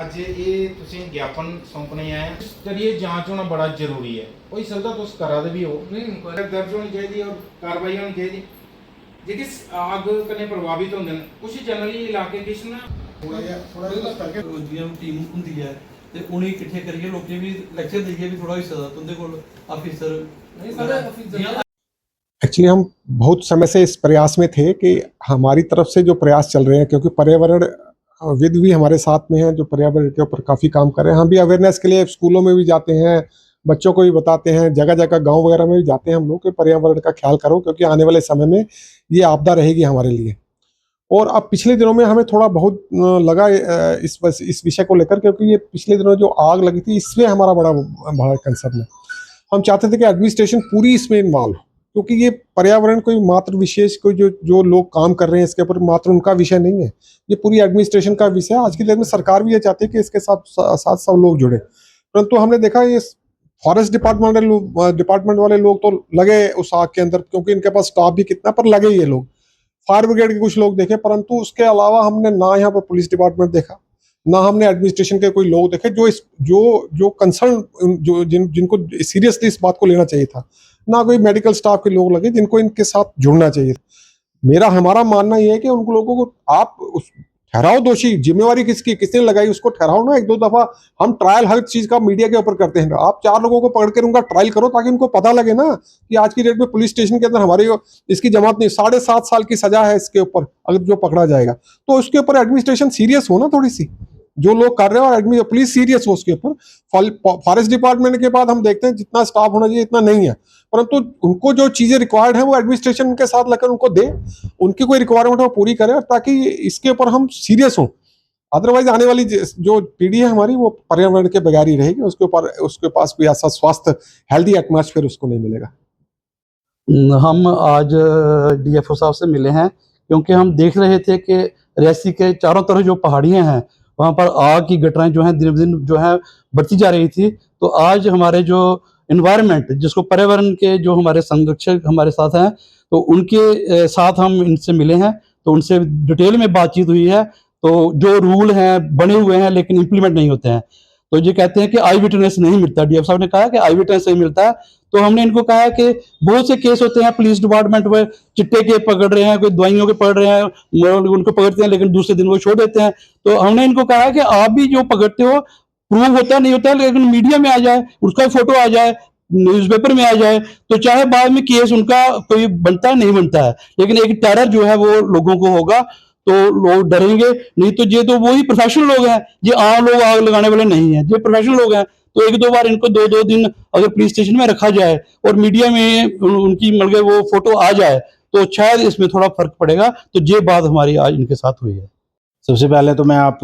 ਅੱਜ ਇਹ ਤੁਸੀਂ ਗਿਆਪਨ ਸੌਂਪਣੇ ਆਏ ਕਰੀਏ ਜਾਂਚ ਹੋਣਾ ਬੜਾ ਜ਼ਰੂਰੀ ਹੈ ਹੋ ਸਕਦਾ ਤੁਸੀਂ ਕਰਾ ਦੇ ਵੀ ਹੋ नहीं दर्ज होनी चाहिए और कार्रवाई होनी चाहिए जेह्के आग कन्नै प्रभावित होंदे न कुछ जनरली इलाके किश ना थोड़ा जिहा करके जि'यां टीम ਹੁੰਦੀ ਹੈ ਤੇ ਉਹਨੇ ਇਕੱਠੇ ਕਰੀਏ ਲੋਕੀ ਵੀ ਲੈਕਚਰ ਦਈਏ ਵੀ ਥੋੜਾ ਹਿੱਸਾ ਦਾ तुंदे ਕੋਲ ऑफिसर नहीं सारे ऑफिसर एक्चुअली हम बहुत समय से इस प्रयास में थे कि हमारी तरफ से जो प्रयास चल रहे हैं, क्योंकि पर्यावरण विद भी हमारे साथ में हैं जो पर्यावरण के ऊपर काफ़ी काम कर रहे हैं। हम भी अवेयरनेस के लिए स्कूलों में भी जाते हैं, बच्चों को भी बताते हैं, जगह जगह गांव वगैरह में भी जाते हैं हम लोग कि पर्यावरण का ख्याल करो, क्योंकि आने वाले समय में ये आपदा रहेगी हमारे लिए। और अब पिछले दिनों में हमें थोड़ा बहुत लगा इस विषय को लेकर, क्योंकि ये पिछले दिनों जो आग लगी थी इसमें हमारा बड़ा कंसर्न है। हम चाहते थे कि एडमिनिस्ट्रेशन पूरी इसमें इन्वॉल्व, क्योंकि ये पर्यावरण कोई मात्र विशेष कोई जो लोग काम कर रहे हैं इसके ऊपर मात्र उनका विषय नहीं है, ये पूरी एडमिनिस्ट्रेशन का विषय है। आज की डेट में सरकार भी ये चाहती है कि इसके साथ सब लोग जुड़े, परंतु हमने देखा ये फॉरेस्ट डिपार्टमेंट वाले लोग तो लगे उस आग के अंदर, क्योंकि इनके पास स्टाफ भी कितना, पर लगे ये लोग। फायर ब्रिगेड के कुछ लोग देखे, परंतु उसके अलावा हमने ना यहाँ पर पुलिस डिपार्टमेंट देखा, ना हमने एडमिनिस्ट्रेशन के कोई लोग देखे जो कंसर्न जिनको सीरियसली इस बात को लेना चाहिए था, ना कोई मेडिकल स्टाफ के लोग लगे जिनको इनके साथ जुड़ना चाहिए। हमारा मानना यह है कि उन लोगों को आप ठहराओ दोषी, जिम्मेवारी किसने लगाई उसको ठहराओ ना। एक दो दफा हम ट्रायल हर चीज का मीडिया के ऊपर करते हैं, आप 4 लोगों को पकड़ कर उनका ट्रायल करो ताकि उनको पता लगे ना कि आज की डेट में पुलिस स्टेशन के अंदर हमारी इसकी जमात नहीं, 7.5 साल की सजा है इसके ऊपर अगर जो पकड़ा जाएगा, तो उसके ऊपर एडमिनिस्ट्रेशन सीरियस हो ना थोड़ी सी, जो लोग कर रहे हैं, और पुलिस सीरियस हो उसके ऊपर। फॉरेस्ट डिपार्टमेंट के बाद हम देखते हैं जितना स्टाफ होना चाहिए इतना नहीं है, परंतु उनको जो चीजें रिक्वायर्ड है वो एडमिनिस्ट्रेशन के साथ लेकर उनको दे, उनकी कोई रिक्वायरमेंट वो पूरी करे, ताकि इसके ऊपर हम सीरियस हों। अदरवाइज आने वाली जो पीढ़ी है हमारी वो पर्यावरण के बगैर ही रहेगी, उसके पास कोई ऐसा स्वास्थ्य हेल्दी एटमॉस्फेयर उसको नहीं मिलेगा। हम आज डीएफओ साहब से मिले हैं क्योंकि हम देख रहे थे कि रियासी के चारों तरफ जो पहाड़ियां हैं वहाँ पर आग की घटनाएं जो हैं दिन ब दिन जो है बढ़ती जा रही थी। तो आज हमारे जो इन्वायरमेंट जिसको पर्यावरण के जो हमारे संरक्षक हमारे साथ हैं, तो उनके साथ हम इनसे मिले हैं, तो उनसे डिटेल में बातचीत हुई है। तो जो रूल हैं बने हुए हैं लेकिन इम्प्लीमेंट नहीं होते हैं, तो ये कहते हैं कि आई विटनेस नहीं मिलता। डीएफ साहब ने कहा कि आई विटनेस नहीं मिलता है। तो हमने इनको कहा कि बहुत से केस होते हैं पुलिस डिपार्टमेंट में, चिट्टे के पकड़ रहे हैं, कोई दवाइयों के पकड़ रहे हैं, उनको पकड़ते हैं लेकिन दूसरे दिन वो छोड़ देते हैं। तो हमने इनको कहा कि आप भी जो पकड़ते हो प्रूव होता नहीं होता, लेकिन मीडिया में आ जाए, उसका फोटो आ जाए, न्यूज़पेपर में आ जाए, तो चाहे बाद में केस उनका कोई बनता है नहीं बनता है, लेकिन एक टेरर जो है वो लोगों को होगा, तो लोग डरेंगे। नहीं तो ये तो वही प्रोफेशनल लोग हैं, ये आम लोग आग लगाने वाले नहीं हैं, ये प्रोफेशनल लोग हैं। तो 1-2 बार इनको 2-2 दिन अगर पुलिस स्टेशन में रखा जाए और मीडिया में उनकी मतलब वो फोटो आ जाए तो शायद इसमें थोड़ा फर्क पड़ेगा। तो ये बात हमारी आज इनके साथ हुई है। सबसे पहले तो मैं आप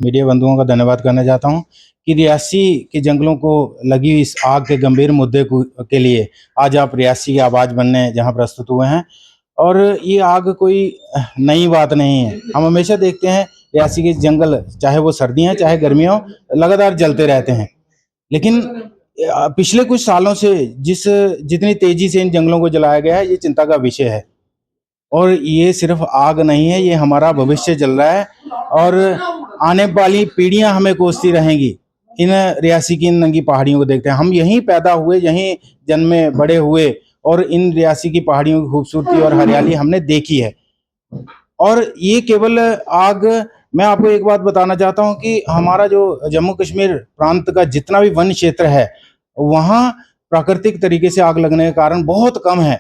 मीडिया बंधुओं का धन्यवाद करना चाहता हूं कि रियासी के जंगलों को लगी इस आग के गंभीर मुद्दे के लिए आज आप रियासी की आवाज़ बनने जहां प्रस्तुत हुए हैं। और ये आग कोई नई बात नहीं है, हम हमेशा देखते हैं रियासी के जंगल चाहे वो सर्दियाँ चाहे गर्मियाँ लगातार जलते रहते हैं। लेकिन पिछले कुछ सालों से जितनी तेजी से इन जंगलों को जलाया गया है ये चिंता का विषय है। और ये सिर्फ आग नहीं है, ये हमारा भविष्य जल रहा है और आने वाली पीढ़ियां हमें कोसती रहेंगी इन रियासी की इन नंगी पहाड़ियों को देखते हैं। हम यहीं पैदा हुए, यहीं जन्मे बड़े हुए और इन रियासी की पहाड़ियों की खूबसूरती और हरियाली हमने देखी है। और ये केवल आग, मैं आपको एक बात बताना चाहता हूँ कि हमारा जो जम्मू कश्मीर प्रांत का जितना भी वन क्षेत्र है वहाँ प्राकृतिक तरीके से आग लगने के कारण बहुत कम है।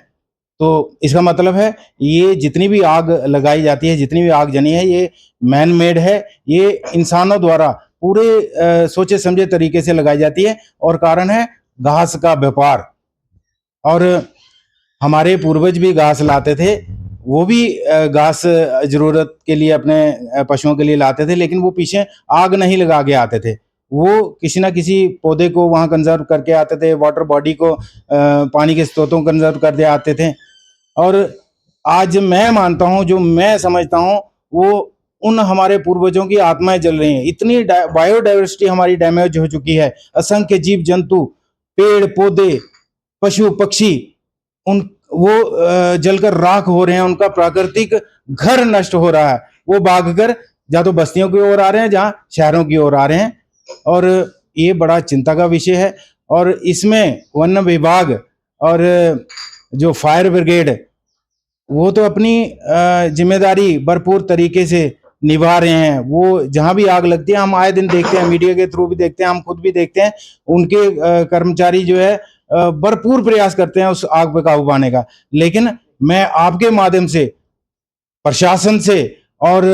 तो इसका मतलब है ये जितनी भी आग लगाई जाती है, जितनी भी आग जनी है, ये मैन मेड है, ये इंसानों द्वारा पूरे सोचे समझे तरीके से लगाई जाती है। और कारण है घास का व्यापार। और हमारे पूर्वज भी घास लाते थे, वो भी घास जरूरत के लिए अपने पशुओं के लिए लाते थे, लेकिन वो पीछे आग नहीं लगा के आते थे, वो किसी ना किसी पौधे को वहाँ कंजर्व करके आते थे, वाटर बॉडी को पानी के स्रोतों को कंजर्व करके आते थे। और आज मैं मानता हूँ, जो मैं समझता हूँ, वो उन हमारे पूर्वजों की आत्माएं जल रही हैं। इतनी बायोडाइवर्सिटी हमारी डैमेज हो चुकी है, असंख्य जीव जंतु, पेड़ पौधे, पशु पक्षी वो जलकर राख हो रहे हैं, उनका प्राकृतिक घर नष्ट हो रहा है। वो भागकर या तो बस्तियों की ओर आ रहे हैं, जहाँ शहरों की ओर आ रहे हैं। और ये बड़ा चिंता का विषय है। और इसमें वन विभाग और जो फायर ब्रिगेड, वो तो अपनी जिम्मेदारी भरपूर तरीके से निभा रहे हैं। वो जहां भी आग लगती है, हम आए दिन देखते हैं, मीडिया के थ्रू भी देखते हैं, हम खुद भी देखते हैं, उनके कर्मचारी जो है भरपूर प्रयास करते हैं उस आग पर काबू पाने का। लेकिन मैं आपके माध्यम से प्रशासन से और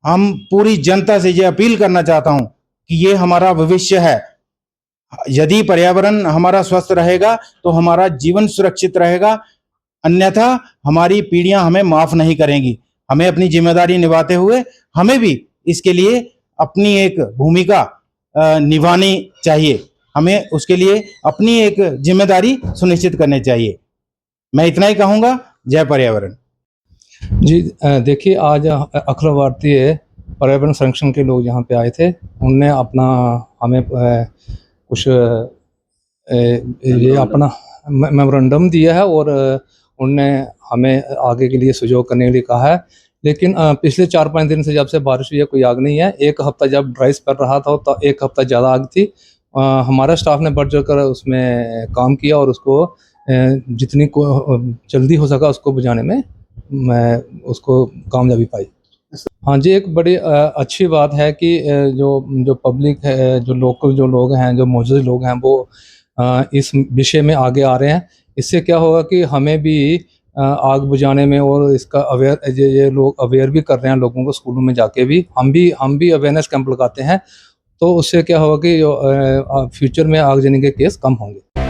हम पूरी जनता से ये अपील करना चाहता हूं कि ये हमारा भविष्य है। यदि पर्यावरण हमारा स्वस्थ रहेगा तो हमारा जीवन सुरक्षित रहेगा, अन्यथा हमारी पीढ़ियां हमें माफ नहीं करेंगी। हमें अपनी जिम्मेदारी निभाते हुए हमें भी इसके लिए अपनी एक भूमिका निभानी चाहिए। हमें उसके लिए अपनी एक जिम्मेदारी सुनिश्चित करनी चाहिए। मैं इतना ही कहूँगा। जय पर्यावरण। जी देखिए, आज अखिल भारतीय पर्यावरण संरक्षण के लोग यहाँ पे आए थे। उनने अपना हमें कुछ ये अपना मेमोरेंडम दिया है और उनने हमें आगे के लिए सहयोग करने के लिए कहा है। लेकिन पिछले 4-5 दिन से जब से बारिश हुई है, कोई आग नहीं है। एक हफ्ता जब ड्राई स्पेल रहा था तो एक हफ्ता ज़्यादा आग थी। हमारा स्टाफ ने बढ़ चढ़कर उसमें काम किया और उसको जितनी जल्दी हो सका उसको बुझाने में मैं उसको कामयाबी पाई। हाँ जी, एक बड़ी अच्छी बात है कि जो पब्लिक है, जो लोकल जो लोग हैं, जो मौजूद लोग हैं, वो इस विषय में आगे आ रहे हैं। इससे क्या होगा कि हमें भी आग बुझाने में और इसका ये लोग अवेयर भी कर रहे हैं लोगों को। स्कूलों में जाके भी हम भी अवेयरनेस कैंप लगाते हैं, तो उससे क्या होगा कि फ्यूचर में आगजनी के केस कम होंगे।